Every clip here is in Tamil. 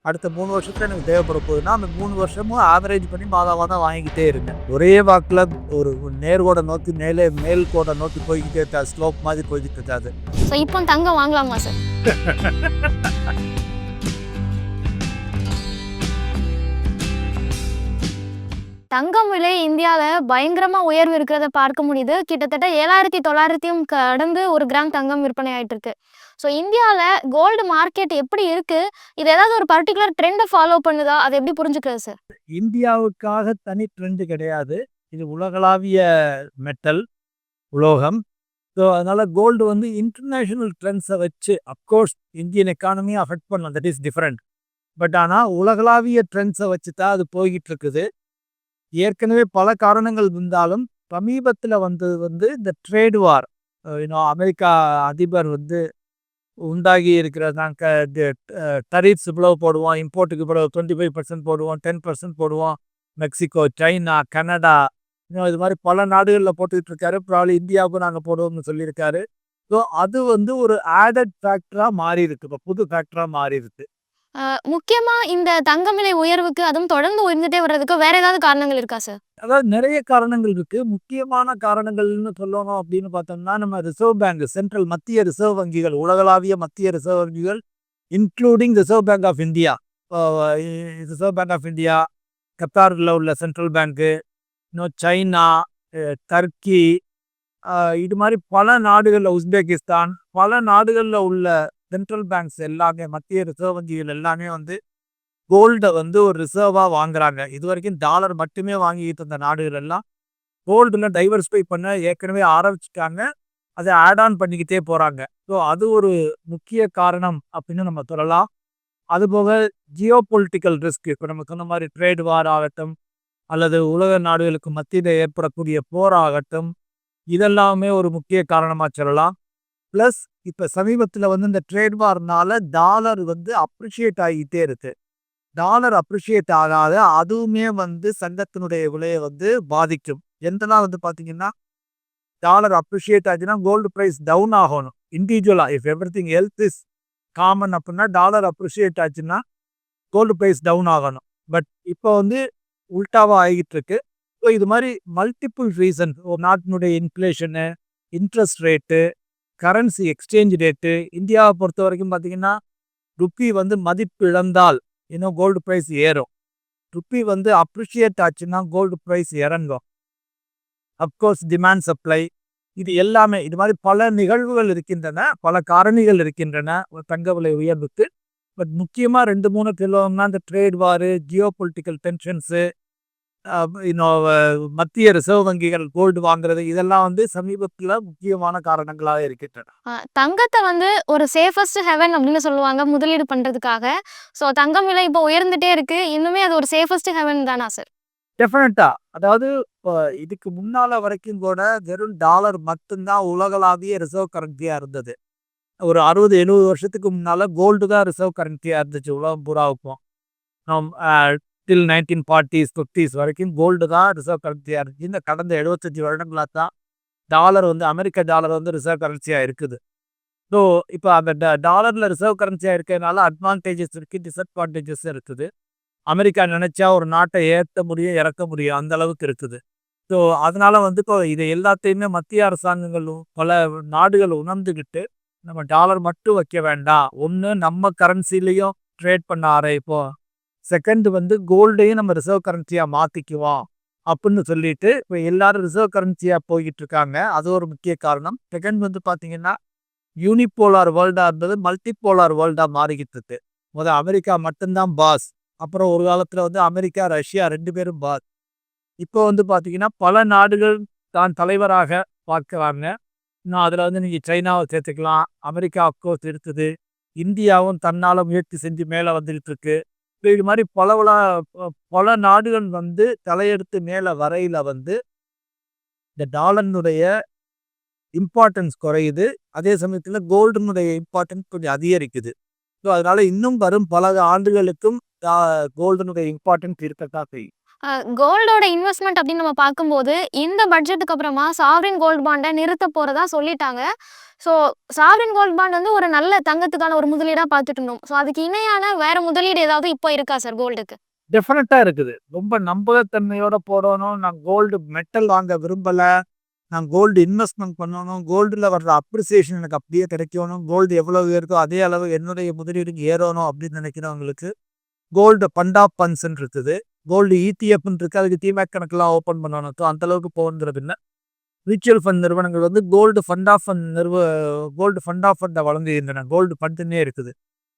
அடுத்த 3 வருஷத்துல எனக்கு தேவைப்பட போகுதுன்னா, அந்த 3 வருஷமும் ஆவரேஜ் பண்ணி மாதம் வாங்கிக்கிட்டே இருங்க. ஒரே வாக்குல ஒரு நேர்கோட நோக்கி மேல் கோட நோக்கி போய்க்கிட்டே இருக்காது. ஸ்லோப் மாதிரி போய்க்கிட்டு இருக்காது. ஸோ இப்போ தங்கம் வாங்கலாமா சார்? தங்கம் விலை இந்தியாவில் பயங்கரமா உயர்வு இருக்கிறத பார்க்க முடியுது. கிட்டத்தட்ட 7,900 கடந்து 1 கிராம் தங்கம் விற்பனை ஆயிட்டு இருக்கு. ஸோ இந்தியாவில் கோல்டு மார்க்கெட் எப்படி இருக்கு? இது ஏதாவது ஒரு பர்டிகுலர் ட்ரெண்டை ஃபாலோ பண்ணுதா? அதை எப்படி புரிஞ்சுக்கிறது சார்? இந்தியாவுக்காக தனி ட்ரெண்ட் கிடையாது. இது உலகளாவிய மெட்டல், உலோகம். ஸோ அதனால கோல்டு வந்து இன்டர்நேஷனல் ட்ரெண்ட்ஸை வச்சு அப்கோர்ஸ் இந்தியன் எக்கானமியை அஃபெக்ட் பண்ணலாம். That is different. பட் ஆனால் உலகளாவிய ட்ரெண்ட்ஸை வச்சு தான் அது போய்கிட்டு இருக்குது. ஏற்கனவே பல காரணங்கள் இருந்தாலும் சமீபத்தில் வந்தது வந்து இந்த ட்ரேட் வார். அமெரிக்கா அதிபர் வந்து உண்டாகி இருக்கிற நாங்கள் டரிஃப்ஸ் இவ்வளவு போடுவோம், இம்போர்ட்டுக்கு இவ்வளவு 25% போடுவோம், 10% போடுவோம். மெக்சிகோ, சைனா, கனடா, இது மாதிரி பல நாடுகளில் போட்டுக்கிட்டு இருக்காரு. ப்ராப்ளி இந்தியாவுக்கும் நாங்கள் போடுவோம்னு சொல்லியிருக்காரு. ஸோ அது வந்து ஒரு ஆடட் ஃபேக்டராக மாறி இருக்கு. இப்போ புது ஃபேக்டராக மாறி இருக்கு. முக்கியமா இந்த தங்கம் விலை உயர்வுக்கு அதுவும் தொடர்ந்து உயர்ந்துட்டே வர்றதுக்கு வேற ஏதாவது காரணங்கள் இருக்கா சார்? அதாவது நிறைய காரணங்கள் இருக்கு. முக்கியமான காரணங்கள்னு சொல்லணும் அப்படின்னு பார்த்தோம்னா, நம்ம ரிசர்வ் பேங்க், சென்ட்ரல் மத்திய ரிசர்வ் வங்கிகள், உலகளாவிய மத்திய ரிசர்வ் வங்கிகள், including reserve bank of India, reserve bank of India, கத்தாரில் உள்ள சென்ட்ரல் பேங்க்கு, இன்னும் சைனா, டர்க்கி, இது மாதிரி பல நாடுகளில், உஸ்பெகிஸ்தான், பல நாடுகளில் உள்ள சென்ட்ரல் பேங்க்ஸ் எல்லாமே, மத்திய ரிசர்வ் வங்கிகள் எல்லாமே வந்து கோல்டை வந்து ஒரு ரிசர்வாக வாங்குறாங்க. இது வரைக்கும் டாலர் மட்டுமே வாங்கிட்டு இருந்த நாடுகள் எல்லாம் கோல்டில் டைவர்சிஃபை பண்ண ஏற்கனவே ஆரம்பிச்சுட்டாங்க. அதை ஆட் ஆன் பண்ணிக்கிட்டே போகிறாங்க. ஸோ அது ஒரு முக்கிய காரணம் அப்படின்னு நம்ம சொல்லலாம். அதுபோக ஜியோ பொலிட்டிக்கல் ரிஸ்க், இப்போ நம்ம சொன்ன மாதிரி ட்ரேட் வார் ஆகட்டும், அல்லது உலக நாடுகளுக்கு மத்தியில் ஏற்படக்கூடிய போராகட்டும், இதெல்லாமே ஒரு முக்கிய காரணமாக சொல்லலாம். ப்ளஸ் இப்போ சமீபத்தில் வந்து இந்த ட்ரேட் வார்னால டாலர் வந்து அப்ரிஷியேட் ஆகிட்டே இருக்கு. டாலர் அப்ரிஷியேட் ஆகாத அதுவுமே வந்து சங்கத்தினுடைய விலையை வந்து பாதிக்கும். எந்தெல்லாம் வந்து பார்த்தீங்கன்னா, டாலர் அப்ரிஷியேட் ஆச்சுன்னா கோல்டு ப்ரைஸ் டவுன் ஆகணும் இண்டிவிஜுவலாக. If every thing lth is common அப்படின்னா டாலர் அப்ரிஷியேட் ஆச்சுன்னா கோல்டு ப்ரைஸ் டவுன் ஆகணும். பட் இப்போ வந்து உல்டாவாக ஆகிட்டு இருக்கு. ஸோ இது மாதிரி மல்டிபிள் ரீசன், ஒரு நாட்டினுடைய inflation, interest rate, currency exchange rate. இந்தியாவை பொறுத்த வரைக்கும் பார்த்தீங்கன்னா, ருப்பி வந்து மதிப்பு இழந்தால் இன்னும் கோல்டு ப்ரைஸ் ஏறும். ருப்பி வந்து அப்ரிஷியேட் ஆச்சுன்னா கோல்டு ப்ரைஸ் இறங்கும். அப்கோர்ஸ் டிமாண்ட் சப்ளை, இது எல்லாமே இது மாதிரி பல நிகழ்வுகள் இருக்கின்றன, பல காரணிகள் இருக்கின்றன தங்க விலை உயர்வுக்கு. பட் முக்கியமாக 2-3 கிலோன்னா இந்த ட்ரேட் வாரு, ஜியோ பொலிட்டிக்கல் டென்ஷன்ஸு, இன்னும் மத்திய ரிசர்வ் வங்கிகள் கோல்டு வாங்குறது, இதெல்லாம் வந்து சமீபத்தில் முக்கியமான காரணங்களாக இருக்கின்றன. தங்கத்தை வந்து ஒரு சேஃபஸ்ட் ஹெவன் அப்படின்னு சொல்லுவாங்க முதலீடு பண்றதுக்காக. ஸோ தங்கம் விலை இப்போ உயர்ந்துட்டே இருக்கு. இன்னுமே அது ஒரு சேஃபஸ்ட் ஹெவன் தானா சார்? டெஃபினட்டா. அதாவது இப்போ இதுக்கு முன்னால வரைக்கும் கூட வெறும் டாலர் மட்டும்தான் உலகளாவிய ரிசர்வ் கரன்சியாக இருந்தது. ஒரு 60-70 வருஷத்துக்கு முன்னால கோல்டு தான் ரிசர்வ் கரன்சியாக இருந்துச்சு உலகம் பூராவுக்கும். நம் டில் 1940s 50s வரைக்கும் கோல்டு தான் ரிசர்வ் கரன்சியாக இருந்துச்சு. இந்த கடந்த 75 வருடங்களாக தான் டாலர் வந்து, அமெரிக்க டாலர் வந்து ரிசர்வ் கரன்சியாக இருக்குது. ஸோ இப்போ அந்த டாலரில் ரிசர்வ் கரன்சியாக இருக்கிறதுனால அட்வான்டேஜஸ் இருக்குது, டிஸ்அட்வான்டேஜஸ் இருக்குது. அமெரிக்கா நினைச்சா ஒரு நாட்டை ஏற்ற முடியும், இறக்க முடியும், அந்த அளவுக்கு இருக்குது. ஸோ அதனால வந்து இப்போ இதை எல்லாத்தையுமே மத்திய அரசாங்கங்களும் பல நாடுகள் உணர்ந்துக்கிட்டு, நம்ம டாலர் மட்டும் வைக்க வேண்டாம், ஒன்று நம்ம கரன்சிலையும் ட்ரேட் பண்ண ஆரம்பிப்போம், செகண்ட் வந்து கோல்டையும் நம்ம ரிசர்வ் கரன்சியாக மாற்றிக்குவோம் அப்படின்னு சொல்லிட்டு இப்போ எல்லாரும் ரிசர்வ் கரன்சியாக போய்கிட்டு இருக்காங்க. அது ஒரு முக்கிய காரணம். செகண்ட் வந்து பார்த்தீங்கன்னா, யூனிபோலார் வேர்ல்டாக இருந்தது மல்டிபோலார் வேர்ல்டாக மாறிக்கிட்டு இருக்கு. அமெரிக்கா மட்டும்தான் பாஸ். அப்புறம் ஒரு காலத்தில் வந்து அமெரிக்கா, ரஷ்யா 2 பேரும் பாஸ். இப்போ வந்து பார்த்தீங்கன்னா பல நாடுகள் தான் தலைவராக பார்க்குறாங்க. இன்னும் அதில் வந்து நீங்கள் சைனாவை சேர்த்துக்கலாம். அமெரிக்கா அப்கோர்ஸ் இருக்குது. இந்தியாவும் தன்னால் முயற்சி செஞ்சு மேலே வந்துக்கிட்டு இருக்கு. இது மாதிரி பல நாடுகள் வந்து தலையெடுத்து மேலே வரையில் வந்து இந்த டாலர்னுடைய இம்பார்ட்டன்ஸ் குறையுது. அதே சமயத்தில் கோல்டுனுடைய இம்பார்ட்டன்ஸ் கொஞ்சம் அதிகரிக்குது. ஸோ அதனால இன்னும் வரும் பல ஆண்டுகளுக்கும் கோல்டனுடைய இம்பார்ட்டன்ஸ் இருக்கத்தான் செய்யும். கோல்டோட இன்வெஸ்ட்மெண்ட் அப்படின்னு நம்ம பார்க்கும்போது இந்த பட்ஜெட்டுக்கு அப்புறமா சாவரின் கோல்டு பாண்டை நிறுத்த போறதா சொல்லிட்டாங்க. ஸோ சாவரின் கோல்ட் பாண்ட் வந்து ஒரு நல்ல தங்கத்துக்கான ஒரு முதலீடாக பார்த்துட்டு இருந்தோம். ஸோ அதுக்கு இணையான வேற முதலீடு ஏதாவது இப்போ இருக்கா சார் கோல்டுக்கு? டெஃபினட்டா இருக்குது. ரொம்ப நம்பகத்தன்மையோட போடணும். நான் கோல்டு மெட்டல் வாங்க விரும்பல. நான் கோல்டு இன்வெஸ்ட்மெண்ட் பண்ணணும். கோல்டுல வர்ற அப்ரிசியேஷன் எனக்கு அப்படியே கிடைக்கணும். கோல்டு எவ்வளவு இருக்கோ அதே அளவு என்னுடைய முதலீடுக்கு ஏறணும் அப்படின்னு நினைக்கிறவங்களுக்கு கோல்டு ஃபண்ட் ஆஃப் ஃபண்ட்ஸ்ன்னு இருக்குது. கோல்டு இடிஎஃப்ன்னு இருக்கு. அதுக்கு டிமேட் கணக்கெல்லாம் ஓப்பன் பண்ணணும். ஸோ அந்த அளவுக்கு போகிறது இல்லை. மியூச்சுவல் ஃபண்ட் நிறுவனங்கள் வந்து கோல்டு ஃபண்ட் ஆஃப் ஃபண்டை வழங்குகின்றன. கோல்டு ஃபண்டுன்னே இருக்குது.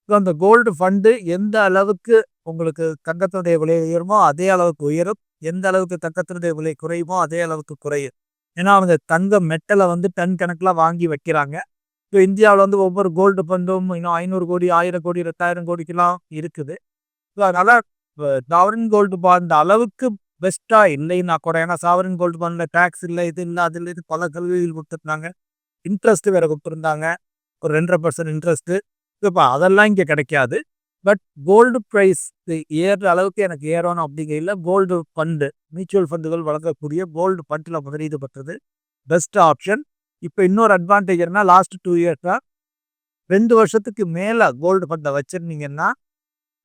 ஸோ அந்த கோல்டு ஃபண்டு எந்த அளவுக்கு உங்களுக்கு தங்கத்தினுடைய விலை உயருமோ அதே அளவுக்கு உயரும். எந்த அளவுக்கு தங்கத்தினுடைய விலை குறையுமோ அதே அளவுக்கு குறையும். ஏன்னா அவங்க தங்க மெட்டலை வந்து டன் கணக்கில் வாங்கி வைக்கிறாங்க. இப்போ இந்தியாவில் வந்து ஒவ்வொரு கோல்டு ஃபண்டும் இன்னும் 500 கோடி 1000 கோடி 2000 கோடிக்கெல்லாம் இருக்குது. ஸோ அதனால சாவரின் கோல்டு பாண்ட் அளவுக்கு பெஸ்ட்டா இல்லைன்னா கூட, ஏன்னா சாவரின் கோல்டு பாண்ட்ல டேக்ஸ் இல்லை, இது இல்லை, அது இல்லை, இது பல கல்விகள் கொடுத்துருந்தாங்க. இன்ட்ரெஸ்ட் வேற கொடுத்துருந்தாங்க. ஒரு 2.5% இன்ட்ரெஸ்ட். இப்போ அதெல்லாம் இங்கே கிடைக்காது. பட் கோல்டு ப்ரைஸ் ஏறுற அளவுக்கு எனக்கு ஏறணும் அப்படிங்கையில் கோல்டு ஃபண்டு, மியூச்சுவல் ஃபண்டுகள் வழங்கக்கூடிய கோல்டு ஃபண்டில் முதலீடு பண்ணுறது பெஸ்ட் ஆப்ஷன். இப்போ இன்னொரு அட்வான்டேஜ் என்ன, லாஸ்ட் 2 இயர்ஸாக 2 வருஷத்துக்கு மேலே கோல்டு ஃபண்டை வச்சுருந்தீங்கன்னா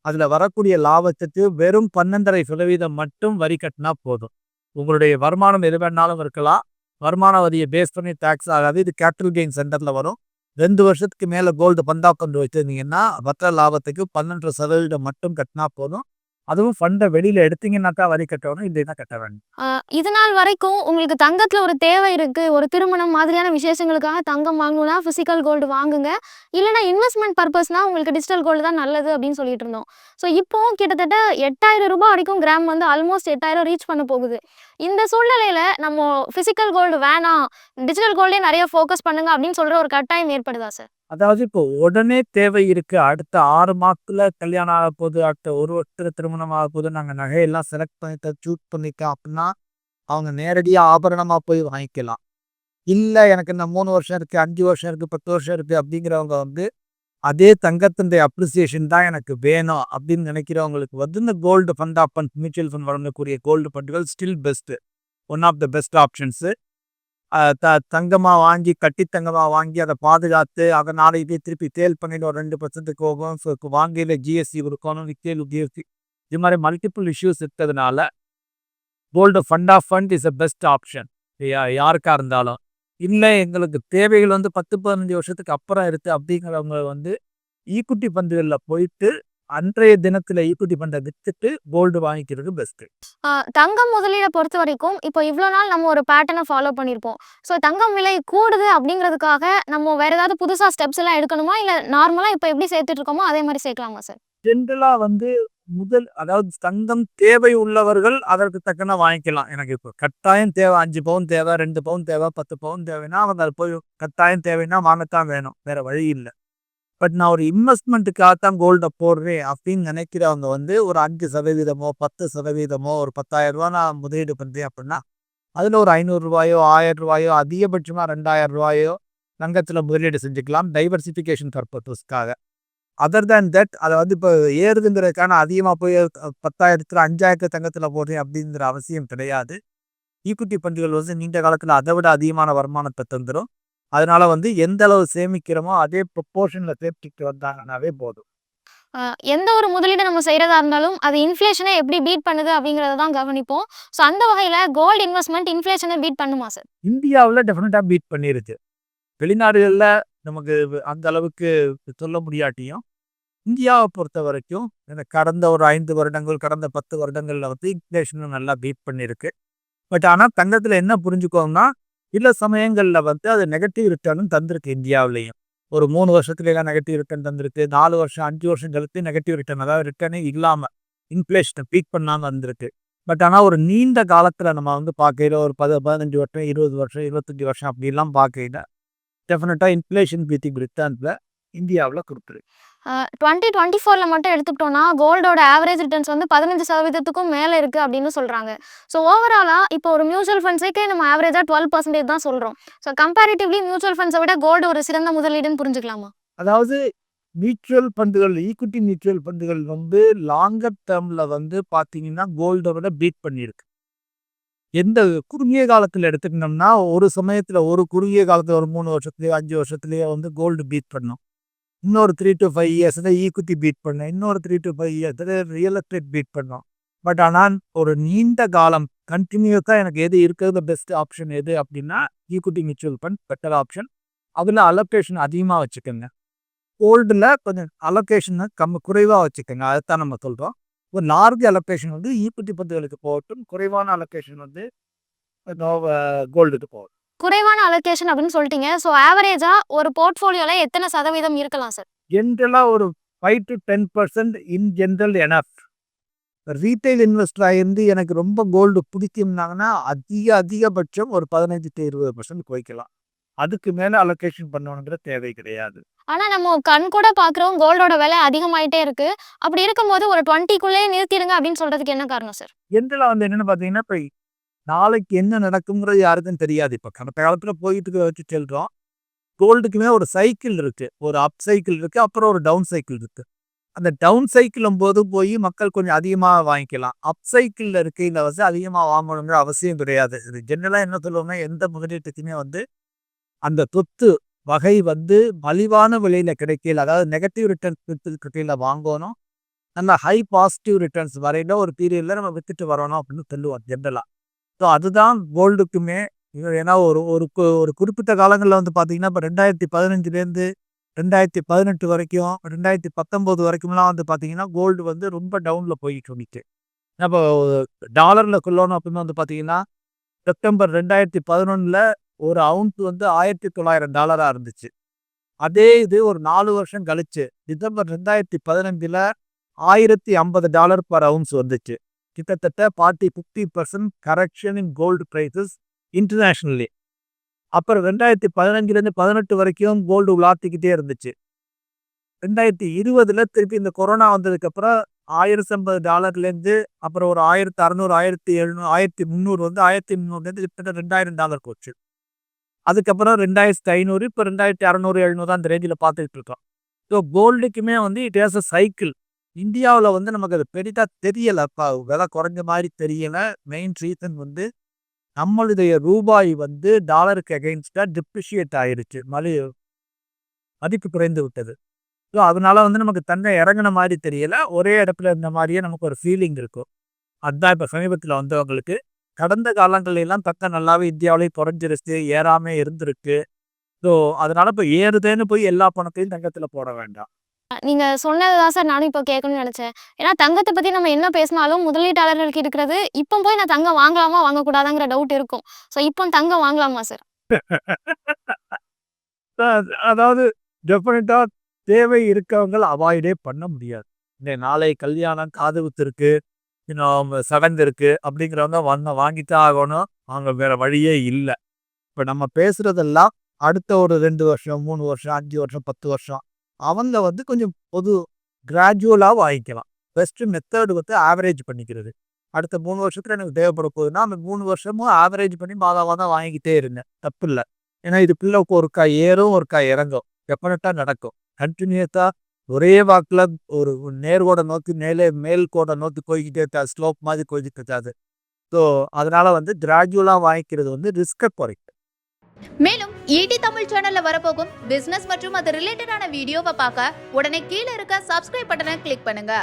அதில் வரக்கூடிய லாபத்துக்கு வெறும் 12.5% மட்டும் வரி கட்டினா போதும். உங்களுடைய வருமானம் எது வேணாலும் இருக்கலாம். வருமான வரியை பேஸ் பண்ணி டேக்ஸ் ஆகாது. இது கேபிட்டல் கெயின் சென்டரில் வரும். 2 வருஷத்துக்கு மேலே கோல்டு ஃபண்டா கொண்டு வச்சுருந்தீங்கன்னா மற்ற லாபத்துக்கு 12% மட்டும் கட்டினா போதும். அதுவும் ஃபண்டை வெளியில் எடுத்தீங்கன்னாக்கா வரி கட்டணும், இல்லைன்னா கட்ட வேண்டாம். இது நாள் வரைக்கும் உங்களுக்கு தங்கத்துல ஒரு தேவை இருக்கு, ஒரு திருமணம் மாதிரியான விசேஷங்களுக்காக தங்கம் வாங்கணும்னா பிசிக்கல் கோல்டு வாங்குங்க, இல்லைனா இன்வெஸ்ட்மெண்ட் பர்பஸ்னா உங்களுக்கு டிஜிட்டல் கோல்டு தான் நல்லது அப்படின்னு சொல்லிட்டு இருந்தோம். ஸோ இப்போ கிட்டத்தட்ட 8000 ரூபாய் வரைக்கும் கிராம் வந்து ஆல்மோஸ்ட் 8000 ரீச் பண்ண போகுது. இந்த சூழ்நிலையில நம்ம பிசிக்கல் கோல்டு வேணாம், டிஜிட்டல் கோல்டே நிறைய ஃபோக்கஸ் பண்ணுங்க அப்படின்னு சொல்ற ஒரு கட்டாயம் ஏற்படுதா சார்? அதாவது இப்போ உடனே தேவை இருக்கு, அடுத்த 6 மாசத்துல கல்யாணம் ஆக போகுது, அடுத்த 1 வருஷத்துல திருமணம் ஆக போகுது, நாங்கள் நகையெல்லாம் செலக்ட் பண்ணிட்டு சூஸ் பண்ணிட்டோம் அப்படின்னா அவங்க நேரடியாக ஆபரணமாக போய் வாங்கிக்கலாம். இல்லை எனக்கு இந்த 3 வருஷம் இருக்குது, 5 வருஷம் இருக்குது, 10 வருஷம் இருக்குது அப்படிங்கிறவங்க வந்து அதே தங்கத்தினுடைய அப்ரிசியேஷன் தான் எனக்கு வேணும் அப்படின்னு நினைக்கிறவங்களுக்கு வந்து இந்த gold fund of fund, mutual fund வழங்கக்கூடிய கோல்டு ஃபண்டுகள் still best, one of the best options. தங்கமாக வாங்கி கட்டி தங்கமாக வாங்கி அதை பாதுகாத்து அதை நாளைக்கு திருப்பி சேல் பண்ணிட்டு ஒரு 2% போகும். ஸோ வாங்கையில் ஜிஎஸ்டி கொடுக்கணும், விற்கையில் ஜிஎஸ்டி, இது மாதிரி மல்டிபிள் இஷ்யூஸ் இருக்கிறதுனால gold fund of fund is a best option யாருக்காக இருந்தாலும். இல்லை எங்களுக்கு தேவைகள் வந்து 10-15 வருஷத்துக்கு அப்புறம் இருக்குது அப்படிங்கிறவங்க வந்து ஈக்குட்டி ஃபண்டுகளில் போயிட்டு அன்றைய தினத்தில் ஈக்குட்டி ஃபண்டை விற்றுட்டு கோல்டு வாங்கிக்கிறது பெஸ்ட்டு. தங்கம் முதலீடை பொறுத்த வரைக்கும் இப்போ இவ்வளோ நாள் நம்ம ஒரு பேட்டர்னை ஃபாலோ பண்ணியிருப்போம். ஸோ தங்கம் விலை கூடுது அப்படிங்கிறதுக்காக நம்ம வேற ஏதாவது புதுசாக ஸ்டெப்ஸ் எல்லாம் எடுக்கணுமா, இல்லை நார்மலாக இப்போ எப்படி சேர்த்துட்டு இருக்கோமோ அதே மாதிரி சேர்க்கலாமா சார்? ஜென்ரலாக வந்து அதாவது தங்கம் தேவை உள்ளவர்கள் அதற்கு தக்கன வாங்கிக்கலாம். எனக்கு இப்போ கட்டாயம் தேவை, 5 பவுன் தேவை, 2 பவுன் தேவை, 10 பவுன் தேவைன்னா அவங்க அதை போய் கட்டாயம் தேவைன்னா வாங்கத்தான் வேணும், வேற வழி இல்லை. பட் நான் ஒரு இன்வெஸ்ட்மெண்ட்டுக்காக தான் கோல்டை போடுறேன் அப்படின்னு நினைக்கிறவங்க வந்து ஒரு 5%, 10%, ஒரு 10,000 ரூபா நான் முதலீடு பண்ணுறேன் அப்படின்னா அதில் ஒரு 500 ரூபாயோ 1000 ரூபாயோ அதிகபட்சமாக 2000 ரூபாயோ தங்கத்தில் முதலீடு செஞ்சுக்கலாம் டைவர்சிஃபிகேஷன் பர்பஸ்க்காக. அதர் தேன் தட் அதை வந்து இப்போ ஏறுதுங்கிறதுக்கான அதிகமாக போய் 10,000 5,000 தங்கத்தில் போடுறேன் அப்படிங்கிற அவசியம் கிடையாது. ஈக்குட்டி ஃபண்டுகள் வந்து நீண்ட காலத்தில் அதை விட அதிகமான வருமானத்தை தந்துடும். அதனால வந்து எந்த அளவு சேமிக்கிறோமோ அதே ப்ரொப்போர்ஷனில் சேர்த்துட்டு வந்தாங்கன்னாவே போதும். எந்த ஒரு முதலீடு நம்ம செய்கிறதா இருந்தாலும் அது இன்ஃப்ளேஷனை எப்படி பீட் பண்ணுது அப்படிங்கிறத தான் கவனிப்போம். ஸோ அந்த வகையில் கோல்டு இன்வெஸ்ட்மெண்ட் இன்ஃப்ளேஷனை பீட் பண்ணுமா சார்? இந்தியாவில் டெஃபினட்டாக பீட் பண்ணிருச்சு. வெளிநாடுகளில் நமக்கு அந்த அளவுக்கு சொல்ல முடியாட்டியும் இந்தியாவை பொறுத்த வரைக்கும் கடந்த ஒரு 5 வருடங்கள், கடந்த 10 வருடங்களில் வந்து இன்ஃப்ளேஷனை நல்லா பீட் பண்ணியிருக்கு. பட் ஆனால் தங்கத்தில் என்ன புரிஞ்சுக்கோங்கன்னா சில சமயங்களில் வந்து அது நெகட்டிவ் ரிட்டர்னும் தந்திருக்கு. இந்தியாவிலையும் ஒரு 3 வருஷத்துலாம் நெகட்டிவ் ரிட்டர்ன் தந்திருக்கு. 4 வருஷம் 5 வருஷம் கழித்து நெகட்டிவ் ரிட்டர்ன், அதாவது ரிட்டர்னே இல்லாமல் இன்ஃப்ளேஷனை பீட் பண்ணாமல் வந்திருக்கு. பட் ஆனால் ஒரு நீண்ட காலத்தில் நம்ம வந்து பார்க்கையில் ஒரு 15 வருஷம் 20 வருஷம் 25 வருஷம் அப்படிலாம் பார்க்கையில் டெஃபினட்டாக இன்ஃப்ளேஷன் பீட்டிங் ரிட்டர்ன்ஸில் இந்தியாவில் கொடுத்துருக்கு. 2024 மட்டும் எடுத்துக்கிட்டோம்னா கோல்டோட ஆவரேஜ் ரிட்டர்ன்ஸ் வந்து 15%க்கும் மேலே இருக்குது அப்படின்னு சொல்கிறாங்க. ஸோ ஓவராலாக இப்போ ஒரு மியூச்சுவல் ஃபண்ட்ஸுக்கே நம்ம ஆவரேஜாக 12% தான் சொல்கிறோம். ஸோ கம்பேரிட்டிவ்லி மியூச்சுவல் ஃபண்ட்ஸை விட கோல்டு ஒரு சிறந்த முதலீடுன்னு புரிஞ்சுக்கலாமா? அதாவது மியூச்சுவல் ஃபண்டுகள், ஈக்குட்டி மியூச்சுவல் ஃபண்டுகள் வந்து லாங்கர் டேர்மில் வந்து பார்த்தீங்கன்னா கோல்டை விட பீட் பண்ணியிருக்கு. எந்த குறுகிய காலத்துல எடுத்துக்கிட்டோம்னா, ஒரு சமயத்துல ஒரு குறுகிய காலத்துல ஒரு 3 வருஷத்துலயோ, 5 வருஷத்துலயோ வந்து கோல்டு பீட் பண்ணும். இன்னொரு 3 to 5 இயர்ஸ்ல ஈக்விட்டி பீட் பண்ணும். இன்னொரு 3 to 5 இயர்ஸ்ல ரியல் எஸ்டேட் பீட் பண்ணும். பட் ஆனா, ஒரு நீண்ட காலம் கன்டினியூஸா எனக்கு எது இருக்கிறது பெஸ்ட் ஆப்ஷன் எது அப்படின்னா, equity mutual fund better option. அதுல அலோகேஷன் அதிகமா வச்சுக்கோங்க. கோல்டுல கொஞ்சம் அலோகேஷன் குறைவா வச்சுக்கோங்க. அதைத்தான் நம்ம சொல்றோம். ஒரு லார்ஜ் அலோகேஷன் வந்து ஈக்விட்டி பந்துகளுக்கு போகட்டும். குறைவான அலோகேஷன் வந்து கோல்டுக்கு போகட்டும். குறைவான அலோகேஷன் அப்படின்னு சொல்லிட்டீங்க. ஸோ ஆவரேஜா ஒரு போர்ட்ஃபோலியோல எத்தனை சதவீதம் இருக்கலாம் சார்? ஜென்ரலா ஒரு 5 to 10% in general enough. Retail இன்வெஸ்டரா இருந்து எனக்கு ரொம்ப கோல்டு பிடிக்கும்னாங்கன்னா, அதிகபட்சம் ஒரு 15 to 20% குறைக்கலாம். அதுக்கு மேல அலோகேஷன் பண்ணணுங்கிற தேவை கிடையாது. ஆனா நம்ம கண் கூட பார்க்குறோம் கோல்டோட விலை அதிகமாயிட்டே இருக்கு. அப்படி இருக்கும்போது ஒரு 20க்குள்ளேயே நிறுத்திடுங்க அப்படின்னு சொல்றதுக்கு என்ன காரணம் சார்? ஜென்ரலா வந்து என்னன்னு பார்த்தீங்கன்னா, இப்ப நாளைக்கு என்ன நடக்கும்ங்கிறது யாருக்கும் தெரியாது. இப்ப கடந்த காலத்துல போயிட்டு வச்சு செல்றோம். கோல்டுக்குமே ஒரு சைக்கிள் இருக்கு. ஒரு அப் சைக்கிள் இருக்கு. அப்புறம் ஒரு டவுன் சைக்கிள் இருக்கு. அந்த டவுன் சைக்கிளும் போது போய் மக்கள் கொஞ்சம் அதிகமா வாங்கிக்கலாம். அப் சைக்கிள்ல இருக்கையில வந்து அதிகமா வாங்கணுங்கிற அவசியம் கிடையாது. இது ஜென்ரலா என்ன சொல்லுவாங்க, எந்த முதலீட்டுக்குமே வந்து அந்த சொத்து வகை வந்து மலிவான விலையில கிடைக்கையில, அதாவது நெகட்டிவ் ரிட்டர்ன்ஸ் இருக்கையில வாங்கணும். நல்ல ஹை பாசிட்டிவ் ரிட்டர்ன்ஸ் வரையில ஒரு பீரியட்ல நம்ம வித்துட்டு வரணும் அப்படின்னு சொல்லுவோம் ஜென்ரலா. ஸோ அதுதான் கோல்டுக்குமே. ஏன்னா ஒரு குறிப்பிட்ட காலங்கள்ல வந்து பார்த்தீங்கன்னா, இப்ப 2015லேருந்து 2018 வரைக்கும், 2019 வரைக்கும்லாம் வந்து பார்த்தீங்கன்னா, கோல்டு வந்து ரொம்ப டவுன்ல போயிட்டு இருந்துச்சு. அப்போ டாலர்ல சொல்லணும் அப்படின்னு வந்து பார்த்தீங்கன்னா, செப்டம்பர் 2011ல ஒரு அவுன்ஸ் வந்து $1900 இருந்துச்சு. அதே இது ஒரு 4 வருஷம் கழிச்சு டிசம்பர் 2015ல $1050 பர் அவுன்ஸ் வந்துச்சு. கிட்டத்தட்ட 50% correction in gold prices internationally. அப்புறம் 2015லேருந்து 18 வரைக்கும் கோல்டு உலாத்திக்கிட்டே இருந்துச்சு. 2020ல திருப்பி இந்த கொரோனா வந்ததுக்கப்புறம் $1050லேருந்து அப்புறம் ஒரு 1600, 1700, 1300 வந்து 1300லேருந்து கிட்டத்தட்ட $2000 போச்சு. அதுக்கப்புறம் 2500, இப்போ 2600, 700 அந்த ரேஞ்சில் பார்த்துக்கிட்டு இருக்கோம். ஸோ கோல்டுக்குமே வந்து இட் ஹேஸ் அ சைக்கிள். இந்தியாவில் வந்து நமக்கு அது பெரிதா தெரியலை. விலை குறைஞ்ச மாதிரி தெரியல. மெயின் ரீசன் வந்து நம்மளுடைய ரூபாய் வந்து டாலருக்கு அகைன்ஸ்டா டிப்ரிஷியேட் ஆயிருச்சு. மதிப்பு குறைந்து விட்டது. ஸோ அதனால வந்து நமக்கு தன்னை இறங்கின மாதிரி தெரியல. ஒரே இடத்துல இருந்த மாதிரியே நமக்கு ஒரு ஃபீலிங் இருக்கும். அதுதான் இப்போ சமீபத்தில் வந்தவங்களுக்கு. கடந்த காலங்கள்ல எல்லாம் நல்லாவே இந்தியாவிலேயே குறைஞ்சிருச்சு, ஏறாம இருந்திருக்கு. ஸோ அதனால இப்போ ஏறுதேன்னு போய் எல்லா பணத்தையும் தங்கத்துல போட வேண்டாம். நீங்க சொன்னது தான் சார் நானும் இப்போ கேட்கணும்னு நினைச்சேன். ஏன்னா தங்கத்த பத்தி நம்ம என்ன பேசினாலும் முதலீட்டாளர்களுக்கு இருக்கிறது, இப்போ போய் நான் தங்கம் வாங்கலாமா, வாங்கக்கூடாதாங்கிற டவுட் இருக்கும். ஸோ இப்போ தங்கம் வாங்கலாமா சார்? அதாவது டெஃபினட்டா தேவை இருக்கவங்க அவாய்டே பண்ண முடியாது. இந்த நாளை கல்யாணம், காது குத்து இருக்கு, இன்னும் சடங்கு இருக்கு அப்படிங்கிறவங்க வாங்கித்தான் ஆகணும். அவங்க வேற வழியே இல்லை. இப்போ நம்ம பேசுறதெல்லாம் அடுத்த ஒரு 2 வருஷம், 3 வருஷம், 5 வருஷம், 10 வருஷம் அவங்க வந்து கொஞ்சம் கிராஜுவலாக வாங்கிக்கலாம். பெஸ்ட் மெத்தட் வந்து ஆவரேஜ் பண்ணிக்கிறது. அடுத்த 3 வருஷத்துல எனக்கு தேவைப்பட போகுதுன்னா அந்த 3 வருஷமும் ஆவரேஜ் பண்ணி மாதம் வாங்கிட்டே இருங்க, தப்பு இல்லை. ஏன்னா இதுக்குள்ள ஒருக்கா ஏறும், ஒருக்கா இறங்கும், டெஃபினட்டா நடக்கும். கண்டினியூஸா ஒரே வாக்குல ஒரு நேர்கோடை நோக்கி மேல் கோடை நோக்கி போய்கிட்டே இருக்காது, ஸ்லோப் மாதிரி போய்கிட்டு இருக்காது. ஸோ அதனால வந்து கிராஜுவலா வாங்கிக்கிறது வந்து ரிஸ்கை குறைக்கும். மேலும் ஈடி தமிழ் சேனல்ல வரப்போகும் பிசினஸ் மற்றும் அது ரிலேட்டடான வீடியோவை பார்க்க உடனே கீழே இருக்க சப்ஸ்கிரைப் பட்டனை கிளிக் பண்ணுங்க.